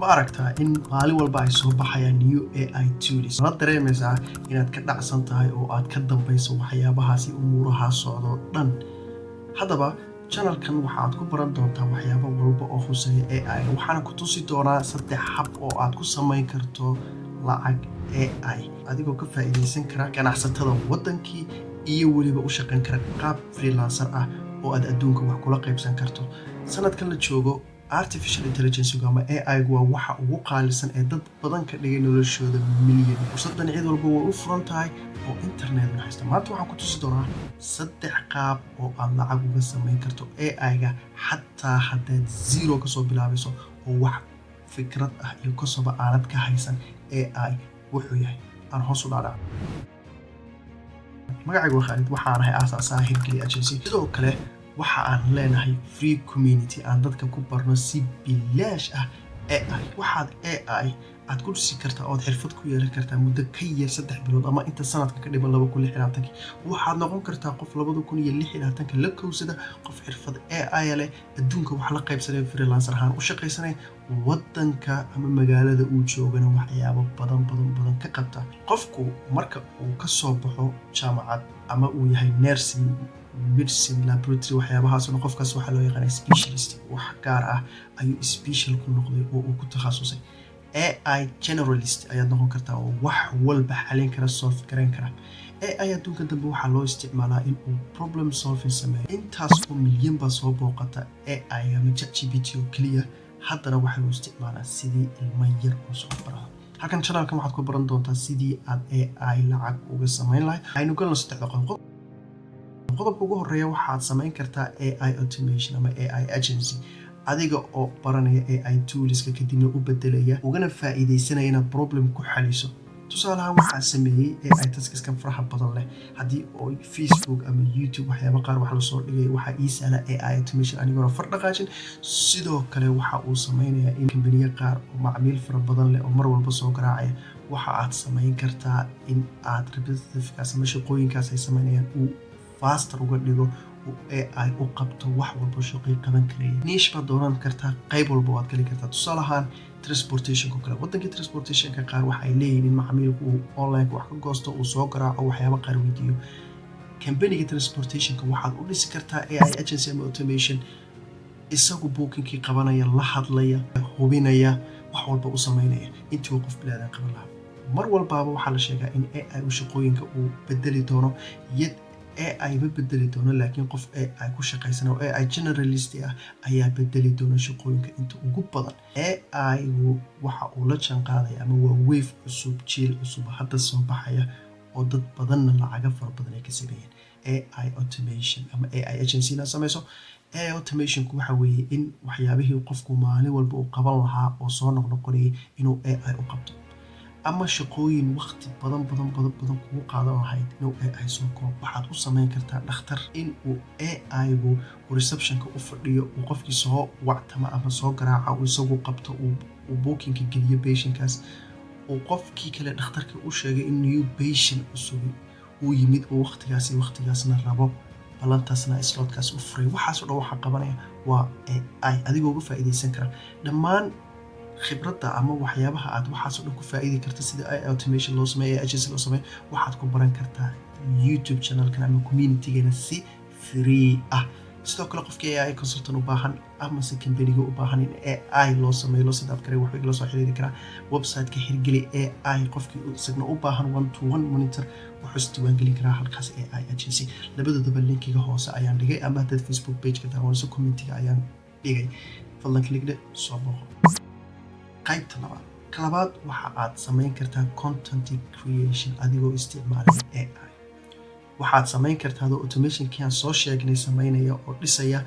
ma aragtaa in maalin walba ay soo baxayaan new AI tools la dareemaysaa inaad ka dhacsan tahay oo aad ka dambayso waxyaabahaasi umuuraha socdo dhan haddaba channelkan waxaad ku baran doontaa waxyaabo walba oo khuseeya AI waxaana ku tusi doonaa 3 hab oo aad ku samayn karto lacag AI adigoo ka faa'iideysan kara ganacsatada wadankii iyo weliba u shaqayn kara qaab freelancer ah oo aad adduunka wax kula qaybsan karto sanadkan la joogo artificial intelligence ama AI waa waxa ugu qaalisan ee dad badan ka dhigay noloshooda milyan fursadan cid walba way u furan tahay oo internet haysta maanta waxaan ku tusi doonaa 3 qaab oo aad lacag uga samayn karto AI-ga xataa haddaad zero ka soo bilaabayso oo wax fikrad ah iyo kasaba aanad ka haysan AI wuxuu yahay aan hoos u dhaadhac magacaygu waa Khalid waxaan ahay aasaasaha Hirgeli Agency sidoo kale waxa aan leenahay free community aan dadka ku barno si bilaash ah AI waxaad AI aad ku dhisi kartaa oo xirfad ku yeelan kartaa muddo ka yar 3 bilood ama inta sanadka ka dhiman 2026 waxaad noqon kartaa qof 2026 la kowsada qof xirfad AI leh adduunka wax la qaybsanay freelancer ahaan u shaqaysanay wadanka ama magaalada uu joogana waxyaabo badan ka qabta qofku marka uu ka soo baxo jaamacad ama uu yahay nursing medicine laboratory waxyaabahaas oo qofkaas waxa loo yaqaan specialist wax gaar ah ayuu special ku noqday oo uu ku takhasusay AI generalist ayaad noqon kartaa oo wax walba xalin kara solve garan kara AI adduunka dambe waxaa loo isticmaalaa in uu problem solving sameeyo intaas oo milyan baa soo booqata AI ama ChatGPT oo kaliya haddana waxaa loo isticmaalaa sidii ilmo yar oo soo barada halkan channelkan waxaad ku baran doontaa sidii aad AI lacag uga samayn lahayd aynu galno 3 qodobka ugu horeeya waxaad samayn kartaa AI automation ama AI agency adiga oo baranaya AI toolska kadibna u bedelaya ugana faa'iideysanaya inaad problem ku xaliso tusaale ahaan waxaan sameeyay AI tasks faraha badan leh haddii oo Facebook ama YouTube waxyaabo qaar wax la soo dhigay waxa ii sahla AI automation anigoo fardhaqaajin sidoo kale waxa uu sameeyaa in company qaar oo macmiil fara badan leh oo mar walba soo garaacaya waxa aad samayn kartaa in aad repetitive-kaas ama shaqooyinkaas ay sameeyaan uu faster uga dhigo AI u qabto wax walba shaqo qaban karaya niche baad dooran kartaa qayb walba waad gali kartaa tusaale ahaan transportation kale wadanka transportation ka qaar waxa ay leeyihiin in macmiilku uu online wax ka goosto uu soo garaaco waxyaabo qaar weydiiyo company transportation ka waxaad u dhisi kartaa AI agency ama automation isagu bookingkii qabanaya la hadlaya hubinaya wax walba u sameynaya intii uu qof bilaadan qaban lahaa mar walbaaba waxaa la sheegaa in AI uu shaqooyinka uu bedeli doono yad AI ma bedeli doono laakiin qof AI ku shaqaysan oo AI generalist ah ayaa bedeli doona shaqooyinka inta ugu badan AI waxa uu la janqaaday ama waa wave cusub jiil cusub hadda soo baxaya oo dad badan lacag fara badan ay ka sameeyeen AI automation ama AI agency na samayso AI automation ku waxa weeye in waxyaabihii qofku maalin walba uu qaban lahaa oo soo noqnoqonayay inuu AI u qabto ama shaqooyin waqti badan kugu qaadan lahayd inuu AI soo koobo waxaad u samayn kartaa dhakhtar in uu AI-gu reception-ka u fadhiyo uu qofkii soo wactama ama soo garaaca uu isagu qabto uu booking-ka geliyo patient-kaas uu qofkii kale dhakhtarka u sheegay in new patient cusub uu yimid oo waqtigaasna rabo balantaasna slotkaas u furay waxaas oo dhan waxa qabanaya waa AI adigoo uga faa'iideysan kara dhammaan khibradda ama waxyaabaha aad waxaas oo dhan ku faa'iidi karta sida AI automation loo sameeyo agency loo sameeyo waxaad ku baran kartaa YouTube channelkan ama community-gana si free ah sidoo kale qofkii AI consultant u baahan ama si company-ga u baahan in AI loo sameeyo sidaad kale wax la soo xiriiri karaa website-ka Hirgeli AI qofkii isagna u baahan 1-to-1 monitor wuxuu isdiiwaan gelin karaa halkaas AI agency labadooduba linkiga hoose ayaan dhigay ama dad Facebook page-ka daawanayso community-ga ayaan dhigay fadlan klikle soo booqo qaybta labaad waxa aad samayn kartaa content creation adigoo isticmaalaya AI waxaad samayn kartaa automation-kii aan soo sheegnay sameynaya oo dhisaya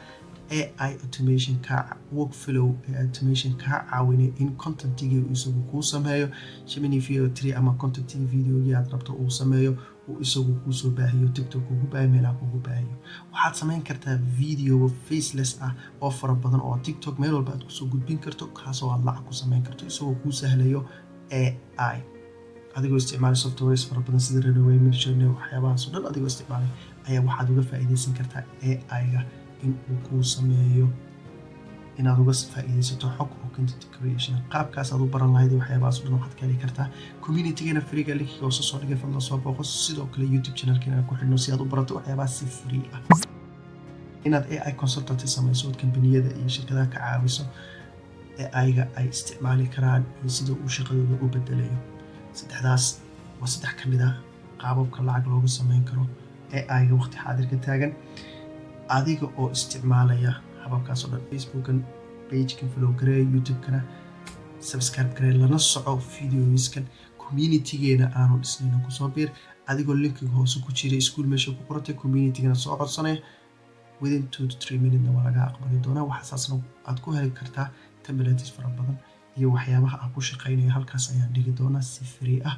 AI automation ka workflow automation ka caawinaya in content-igi isagu kuu sameeyo Gemini Veo 3 ama content-igi video-gii aad rabto uu sameeyo uu isagu kuu soo baahiyo TikTok ugu baahiyo meelaha ugu baahiyo waxaad samayn kartaa video faceless ah oo fara badan oo TikTok meel walba aad ku soo gudbin karto kaasoo aad lacag ku samayn karto isagoo kuu sahlayo AI adigoo isticmaalay softwares fara badan sida Runway Midjourney waxyaabahaas oo dhan adigoo isticmaalay ayaa waxaad uga faa'iideysan kartaa AI-ga in uu kuu sameeyo inaad uga faa'iidaysato xog oo content creation qaabkaas aad u baran lahayd waxyaabahaas oo dhan waxaad ka heli kartaa community-geena freega linkiga hoose soo dhigay fadlan soo booqo sidoo kale youtube channelkeena ku xidhno si aad u barato waxyaabahaas si free ah inaad AI consultancy samayso oo kambaniyada iyo shirkadaha ka caawiso AI-ga ay isticmaali karaan iyo sida uu shaqadooda u bedelayo saddexdaas waa saddex ka mid ah qaababka lacag looga samayn karo AI-ga waqti xaadirka taagan adiga oo isticmaalaya hababkaas oo dhan facebookan pagekan follow garee youtube-kana subscribe garee lana soco videoiskan community-geena aanu dhisnayna kusoo biir adigoo linkiga hoose ku jira iskuul meesha ku qoratay community-gana soo codsanaya within 2 to 3 minutes waa laga aqbali doonaa waxaasna aad ku heli kartaa templates fara badan iyo waxyaabaha aan ku shaqaynayo halkaas ayaan dhigi doonaa si free ah